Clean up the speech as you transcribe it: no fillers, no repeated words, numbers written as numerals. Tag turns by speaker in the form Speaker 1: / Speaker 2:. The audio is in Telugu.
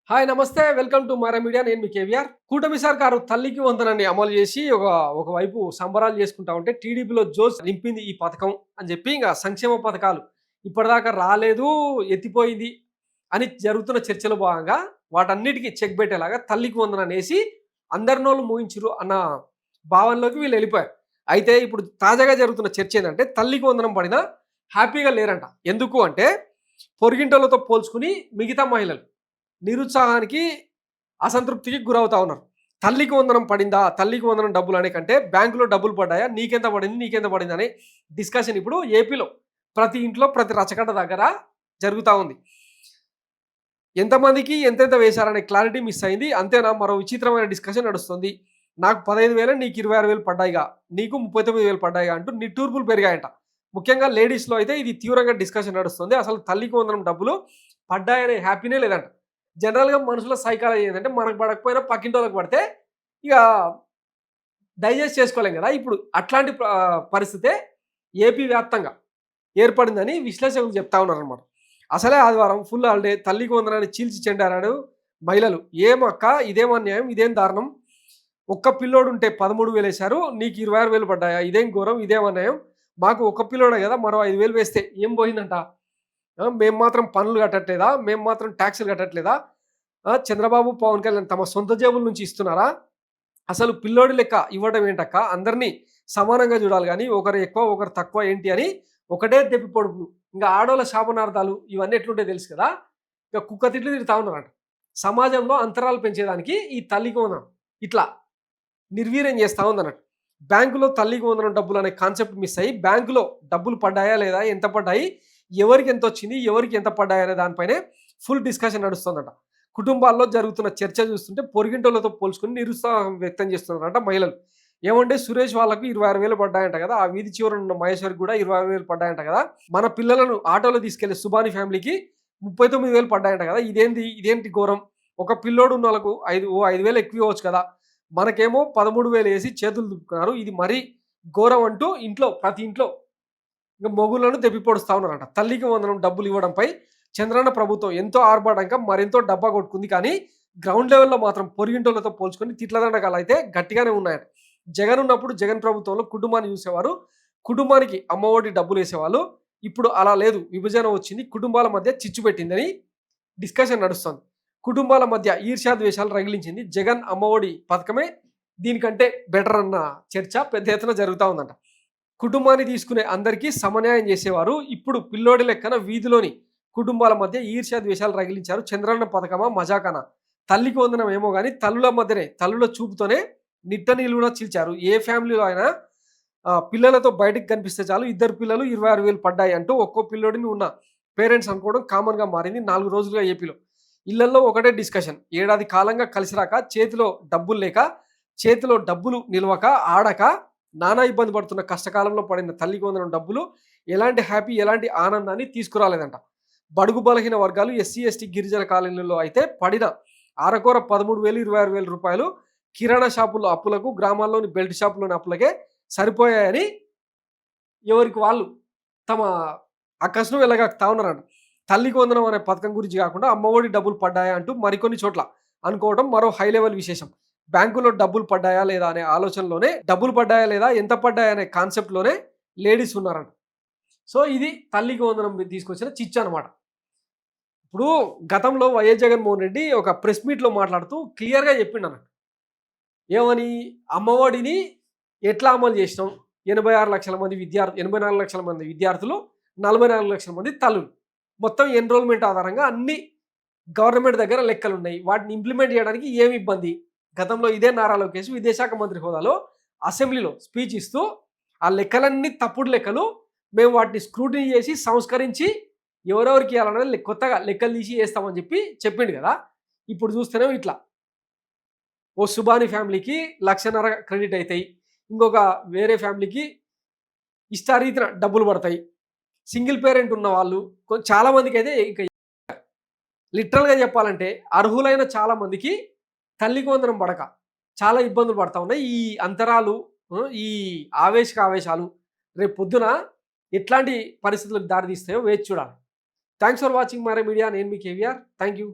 Speaker 1: హాయ్ నమస్తే. Welcome to Mara media. నేను మీ కేవీఆర్. కూటమి సర్కారు తల్లికి వందనాన్ని అమలు చేసి ఒకవైపు సంబరాలు చేసుకుంటా ఉంటే టీడీపీలో జోష్ నింపింది ఈ పథకం అని చెప్పి ఇంక సంక్షేమ పథకాలు ఇప్పటిదాకా రాలేదు, ఎత్తిపోయింది అని జరుగుతున్న చర్చలో భాగంగా వాటన్నిటికీ చెక్ పెట్టేలాగా తల్లికి వందనాన్నేసి అందరి నోళ్ళు మూయించిరు అన్న భావనలోకి వీళ్ళు వెళ్ళిపోయారు. అయితే ఇప్పుడు తాజాగా జరుగుతున్న చర్చ ఏంటంటే తల్లికి వందనం పడినా హ్యాపీగా లేరంట. ఎందుకు అంటే పొరుగింటోళ్ళతో పోల్చుకుని మిగతా మహిళలు నిరుత్సాహానికి, అసంతృప్తికి గురవుతా ఉన్నారు. తల్లికి వందనం పడిందా? తల్లికి వందనం డబ్బులు అనే కంటే బ్యాంకులో డబ్బులు పడ్డాయా? నీకెంత పడింది? నీకెంత పడింది? అనే డిస్కషన్ ఇప్పుడు ఏపీలో ప్రతి ఇంట్లో, ప్రతి రచకట దగ్గర జరుగుతూ ఉంది. ఎంతమందికి ఎంతెంత వేశారనే క్లారిటీ మిస్ అయింది. అంతేనా మరో విచిత్రమైన డిస్కషన్ నడుస్తుంది. నాకు 15,000 నీకు 26,000 పడ్డాయిగా, నీకు 39,000 పడ్డాయిగా అంటూ నిట్టూర్పులు పెరిగాయంట. ముఖ్యంగా లేడీస్లో అయితే ఇది తీవ్రంగా డిస్కషన్ నడుస్తుంది. అసలు తల్లికి వందనం డబ్బులు పడ్డాయనే హ్యాపీనే లేదంట. జనరల్‌గా మనుషుల సైకాలజీ ఏంటంటే మనకు పడకపోయినా పక్కింటోళ్ళకి పడితే ఇక డైజెస్ట్ చేసుకోలేం కదా! ఇప్పుడు అట్లాంటి పరిస్థితే ఏపీ వ్యాప్తంగా ఏర్పడిందని విశ్లేషకులు చెప్తా ఉన్నారనమాట. అసలే ఆదివారం ఫుల్ హాలిడే, తల్లికి వందనాన్ని చీల్చి చెండారాడు మహిళలు. "ఏమక్క ఇదేం అన్యాయం, ఇదేం దారుణం, ఒక్క పిల్లోడుంటే 13,000 ఏశారు, నీకు 26,000 పడ్డాయా? ఇదేం ఘోరం, ఇదేం అన్యాయం, మాకు ఒక్క పిల్లోడే కదా, మరో 5,000 వేస్తే ఏం పోయిందంట? మేము మాత్రం పన్నులు కట్టట్లేదా? మేము మాత్రం ట్యాక్సులు కట్టట్లేదా? చంద్రబాబు, పవన్ కళ్యాణ్ తమ సొంత జేబుల నుంచి ఇస్తున్నారా? అసలు పిల్లోడి లెక్క ఇవ్వడం ఏంటక్క? అందరినీ సమానంగా చూడాలి గానీ ఒకరు ఎక్కువ, ఒకరు తక్కువ ఏంటి" అని ఒకటే దెప్పి పొడుపులు. ఇంకా ఆడోళ్ళ శాపనార్థాలు ఇవన్నీ ఎట్లుంటాయో తెలుసు కదా! ఇక కుక్క తిట్లు తిడతా ఉన్నారంట. సమాజంలో అంతరాలు పెంచేదానికి ఈ తల్లికి వందనం ఇట్లా నిర్వీర్యం చేస్తా ఉందన్నట్టు. బ్యాంకులో తల్లికి వందనం డబ్బులు అనే కాన్సెప్ట్ మిస్ అయ్యి బ్యాంకులో డబ్బులు పడ్డాయా లేదా, ఎంత పడ్డాయి, ఎవరికి ఎంత వచ్చింది, ఎవరికి ఎంత పడ్డాయి అనే దానిపైనే ఫుల్ డిస్కషన్ నడుస్తుందట. కుటుంబాల్లో జరుగుతున్న చర్చ చూస్తుంటే పొరుగింటోళ్ళతో పోల్చుకుని నిరుత్సాహం వ్యక్తం చేస్తున్నారంట మహిళలు. ఏమంటే సురేష్ వాళ్ళకు 26,000 పడ్డాయంట కదా, ఆ వీధి చివరన ఉన్న మహేశ్వరికి కూడా 26,000 పడ్డాయంట కదా, మన పిల్లలను ఆటోలో తీసుకెళ్లే సుబాని ఫ్యామిలీకి 39,000 పడ్డాయంట కదా, ఇదేంటి ఘోరం, ఒక పిల్లోడు ఉన్న వాళ్ళకు 5,000 ఎక్కువ ఇవ్వచ్చు కదా, మనకేమో 13,000 వేసి చేతులు దుక్కున్నారు, ఇది మరీ ఘోరం అంటూ ప్రతి ఇంట్లో ఇంకా మొగుళ్ళను దెప్పిపొడుస్తా ఉన్నారంట. తల్లికి వందనం డబ్బులు ఇవ్వడంపై చంద్రన్న ప్రభుత్వం ఎంతో ఆర్భాటంగా మరెంతో డబ్బా కొట్టుకుంది. కానీ గ్రౌండ్ లెవెల్‌లో మాత్రం పొరుగింటోళ్ళతో పోల్చుకొని తిట్ల దండకాలు అయితే గట్టిగానే ఉన్నాయట. జగన్ ఉన్నప్పుడు జగన్ ప్రభుత్వంలో కుటుంబాన్ని చూసేవారు, కుటుంబానికి అమ్మఒడి డబ్బులు వేసేవాళ్ళు. ఇప్పుడు అలా లేదు, విభజన వచ్చింది, కుటుంబాల మధ్య చిచ్చు పెట్టిందని డిస్కషన్ నడుస్తుంది. కుటుంబాల మధ్య ఈర్ష్యాద్వేషాలు రగిలించింది. జగన్ అమ్మఒడి పథకమే దీనికంటే బెటర్ అన్న చర్చ పెద్ద ఎత్తున జరుగుతూ ఉందంట. కుటుంబాన్ని తీసుకునే అందరికీ సమన్యాయం చేసేవారు ఇప్పుడు పిల్లోడి లెక్కన వీధిలోని కుటుంబాల మధ్య ఈర్ష్యాద్వేషాలు రగిలించారు. చంద్రన్న పథకమా మజాకనా, తల్లికి వందనం ఏమో కానీ తల్లుల మధ్యనే, తల్లుల చూపుతోనే నిట్ట నిలువున చీల్చారు. ఏ ఫ్యామిలీలో అయినా పిల్లలతో బయటకు కనిపిస్తే చాలు, ఇద్దరు పిల్లలు 26,000 పడ్డాయి అంటూ ఒక్కో పిల్లోడిని ఉన్న పేరెంట్స్ అనుకోవడం కామన్గా మారింది 4 రోజులుగా ఏపీలో. ఇళ్లలో ఒకటే డిస్కషన్. ఏడాది కాలంగా కలిసి రాక, చేతిలో డబ్బులు లేక, చేతిలో డబ్బులు నిలవక, ఆడక నానా ఇబ్బంది పడుతున్న కష్టకాలంలో పడిన తల్లికి వందనం డబ్బులు ఎలాంటి హ్యాపీ, ఎలాంటి ఆనందాన్ని తీసుకురాలేదంట. బడుగు బలహీన వర్గాలు, ఎస్సీ ఎస్టీ గిరిజన కాలనీలలో అయితే పడిన అరకొర 13,000 26,000 రూపాయలు కిరాణా షాపుల్లో అప్పులకు, గ్రామాల్లోని బెల్ట్ షాపులోని అప్పులకే సరిపోయాయని ఎవరికి వాళ్ళు తమ అక్కసును వెళ్ళగక్తా ఉన్నారంట. తల్లికి వందనం అనే పథకం గురించి కాకుండా అమ్మఒడి డబ్బులు పడ్డాయా అంటూ మరికొన్ని చోట్ల అనుకోవడం మరో హై లెవెల్ విశేషం. బ్యాంకులో డబ్బులు పడ్డాయా లేదా అనే ఆలోచనలోనే, డబ్బులు పడ్డాయా లేదా, ఎంత పడ్డాయా అనే కాన్సెప్ట్‌లోనే లేడీస్ ఉన్నారంట. సో ఇది తల్లికి వందనం తీసుకొచ్చిన చిచ్చు అనమాట. ఇప్పుడు గతంలో వైఎస్ జగన్మోహన్ రెడ్డి ఒక ప్రెస్ మీట్‌లో మాట్లాడుతూ క్లియర్‌గా చెప్పిండన్నట్టు. ఏమని? అమ్మఒడిని ఎట్లా అమలు చేసినాం? 86 లక్షల మంది 84 లక్షల మంది విద్యార్థులు, 44 లక్షల మంది తల్లులు. మొత్తం ఎన్రోల్‌మెంట్ ఆధారంగా అన్ని గవర్నమెంట్ దగ్గర లెక్కలున్నాయి. వాటిని ఇంప్లిమెంట్ చేయడానికి ఏమి ఇబ్బంది? గతంలో ఇదే నారా లోకేష్ విదేశాంగ మంత్రి హోదాలో అసెంబ్లీలో స్పీచ్ ఇస్తూ ఆ లెక్కలన్నీ తప్పుడు లెక్కలు, మేము వాటిని స్క్రూటినీ చేసి సంస్కరించి ఎవరెవరికి ఇవ్వాలనేది కొత్తగా లెక్కలు తీసి వేస్తామని చెప్పిండు కదా. ఇప్పుడు చూస్తేనేమో ఇట్లా ఓ సుబాని ఫ్యామిలీకి 1,50,000 క్రెడిట్ అవుతాయి, ఇంకొక వేరే ఫ్యామిలీకి ఇష్టారీతిన డబ్బులు పడతాయి. సింగిల్ పేరెంట్ ఉన్న వాళ్ళు చాలామందికి అయితే ఇంకా లిటరల్‌గా చెప్పాలంటే అర్హులైన చాలామందికి తల్లికి వందనం పడక చాలా ఇబ్బందులు పడతా ఉన్నాయి. ఈ అంతరాలు, ఈ ఆవేశాలు రేపు పొద్దున ఎట్లాంటి పరిస్థితులకు దారితీస్తాయో వేచి చూడాలి. Thanks for watching Mara media. నేను మీ కేవీఆర్. Thank you.